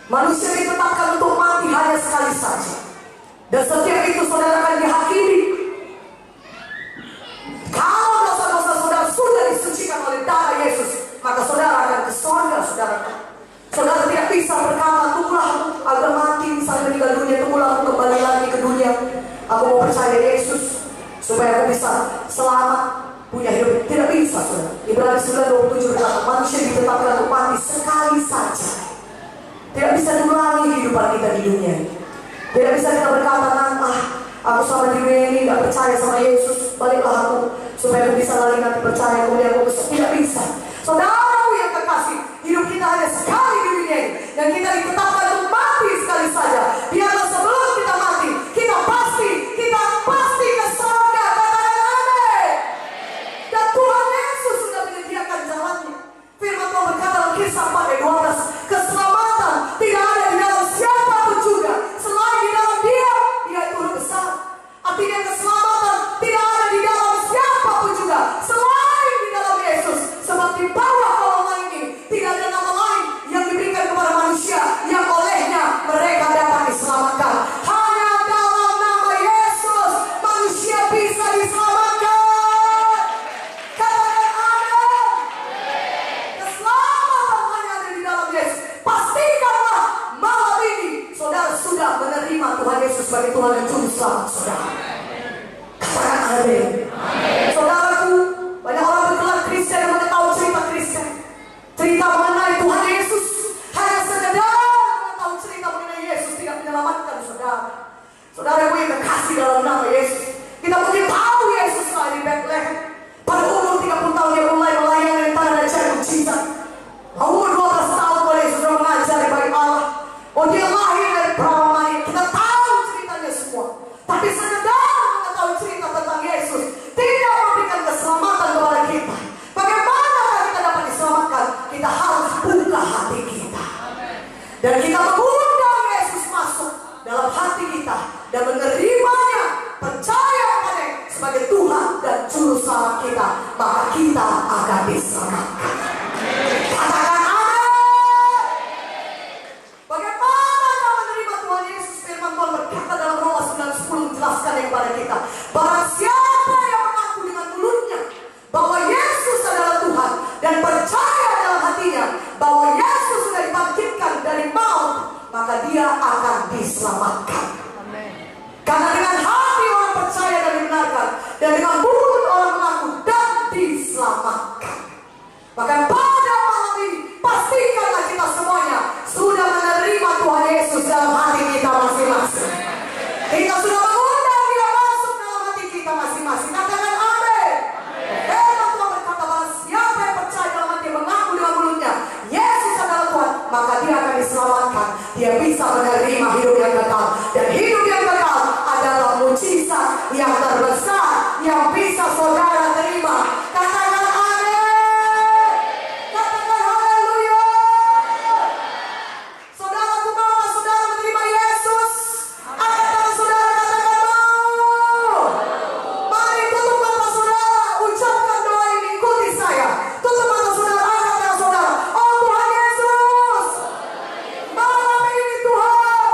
Manusia ditetapkan untuk mati hanya sekali saja. Dan setiap itu saudara akan dihakimi. Kalau dosa-dosa saudara sudah disucikan oleh darah Yesus, maka saudara akan ke surga, saudara. Saudara tidak bisa berkata, tunggulah agar mati, misalnya meninggal dunia, tunggulah aku kembali lagi ke dunia. Aku mau percaya Yesus supaya aku bisa selamat, punya hidup. Tidak bisa, saudara. Ibrani 9:27 berkata, manusia ditetapkan untuk mati sekali saja. Tidak bisa diulangi kehidupan kita di dunia ini. Tidak bisa kita berkata, aku sama di dunia ini gak percaya sama Yesus, baliklah aku supaya aku bisa lagi nanti percaya, kemudian aku bisa. Tidak bisa. Saudaraku yang terkasih, hidup kita hanya sekali di dunia ini, dan kita ditetapkan untuk mati sekali saja. Biarlah sebelum kita mati, kita pasti ke surga. Katakan amin. Dan Tuhan Yesus sudah menyediakan jalannya. Firman Tuhan berkata dalam Kisah 4:12, keselamatan tidak ada di dalam siapapun juga selain di dalam Dia itu Huruf besar. Artinya keselamatan tidak ada di dalam siapapun juga selain di dalam Yesus. Sebab di bawah kolongan ini tidak ada nama lain yang diberikan kepada manusia yang olehnya mereka dapat diselamatkan. Hanya dalam nama Yesus manusia bisa diselamatkan. Katakan amin. Keselamatan hanya ada di dalam Yesus. Pastikanlah malam ini saudara sudah menerima Tuhan Yesus sebagai Tuhan dan Juru Selamat saudara. Katakan amin. Saudaraku, banyak orang bergelar Kristen yang mengetahui cerita Kristen, cerita mengenai Tuhan Yesus, hanya sekedar mengetahui cerita mengenai Yesus tidak menyelamatkan saudara. Saudaraku yang terkasih dalam nama Yesus, kita mungkin tahu Yesus lahir di Bethlehem. Pada umur 30 tahun dia mulai melayani dan tanda dan mukjizat. Umur 12 tahun boleh sudah mengajar di bait Allah. Dia lahir dari perawan Maria. Kita tahu ceritanya semua. Tapi sekedar mengetahui cerita tentang Yesus tidak memberikan keselamatan kepada kita. Bagaimana kita dapat diselamatkan? Kita harus buka hati kita. Dan kita mengundang Yesus masuk dalam hati kita dan menerimanya, percaya kepada sebagai Tuhan dan Juru Selamat kita, maka kita akan diselamatkan. Katakan amin. Bagaimana kita menerima Tuhan Yesus? Firman Tuhan berkata dalam Roma 9:10 menjelaskan kepada kita, barang siapa yang mengaku dengan mulutnya bahwa Yesus adalah Tuhan dan percaya dalam hatinya bahwa Yesus sudah dibangkitkan dari maut, maka dia akan diselamatkan. Karena dengan hati orang percaya dan dibenarkan, dan dengan mulut orang mengaku dan diselamatkan. Maka pada malam ini pastikanlah kita semuanya sudah menerima Tuhan Yesus dalam hati kita masing-masing. Kita sudah mengundang dia masuk dalam hati kita masing-masing. Katakan amin. Firman Tuhan berkata, barang siapa yang percaya dalam hati mengaku dengan mulutnya Yesus adalah Tuhan, maka dia akan diselamatkan. Dia bisa menerima hidup yang kekal. Dan hidup yang kekal adalah mukjizat yang terbesar yang bisa saudara terima. Katakan amin. Katakan haleluya. Saudaraku, mau saudara menerima Yesus? Apakah saudara katakan mau? Mari tutup mata saudara, ucapkan doa ini, ikuti saya. Tutup mata saudara, angkat tangan saudara. Oh Tuhan Yesus, malam ini Tuhan,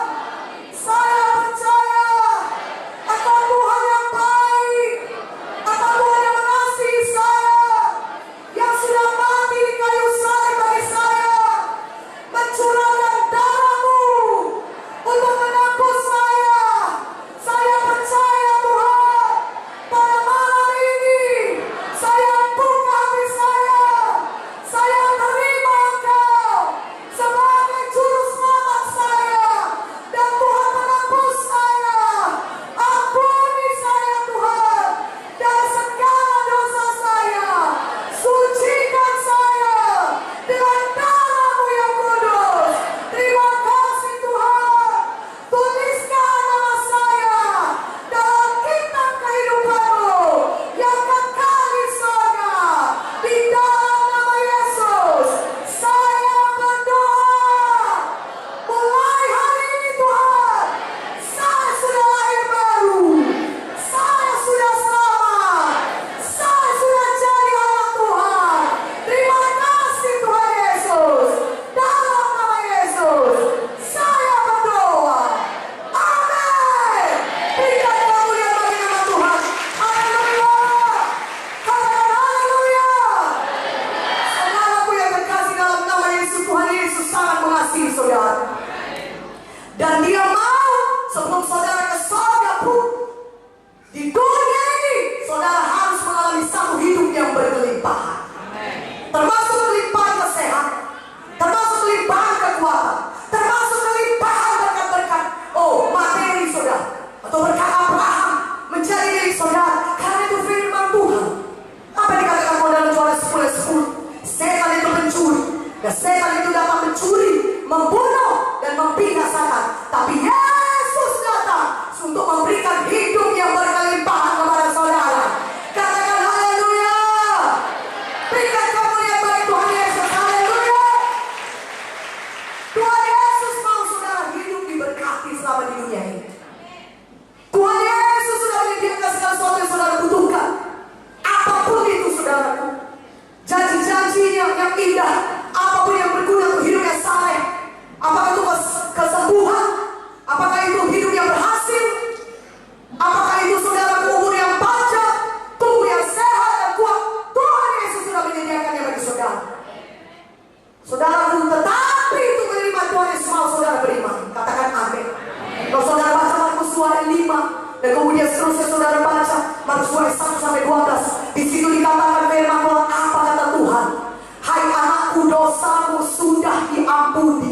kekuatan, termasuk kelimpahan berkat-berkat. Oh, materi saudara, atau berkat Abraham menjadi milik saudara. Karena itu firman Tuhan. Apa yang dikatakan dalam Yohanes 10:10? Setan itu mencuri, dan setan itu dapat mencuri, membunuh, dan membinasakan. Tapi Yesus datang untuk memberikan hidup yang berkelimpahan kepada saudara. Katakan haleluya. Berikan kemuliaan bagi Tuhan Yesus. Haleluya. Tuhan Yesus mau saudara hidup diberkati selama di dunia ini. Tuhan Yesus sudah menyediakan segala sesuatu yang saudara butuhkan. Apapun itu saudaraku, janji-janji yang indah, apapun yang berguna untuk hidup yang saleh, apakah itu kesembuhan, apakah itu hidup yang berhasil, apakah itu saudara umur yang panjang, tubuh yang sehat dan kuat, Tuhan Yesus sudah menyediakannya bagi saudara. Saudara pun tetapi itu menerima Tuhan Yesus mau saudara beriman. Katakan amin. Kalau saudara baca Markus 2:5 dan kemudian seterusnya saudara baca Markus 2:1-12, di situ dikatakan firman Tuhan, apa kata Tuhan? Hai anakku, dosamu sudah diampuni.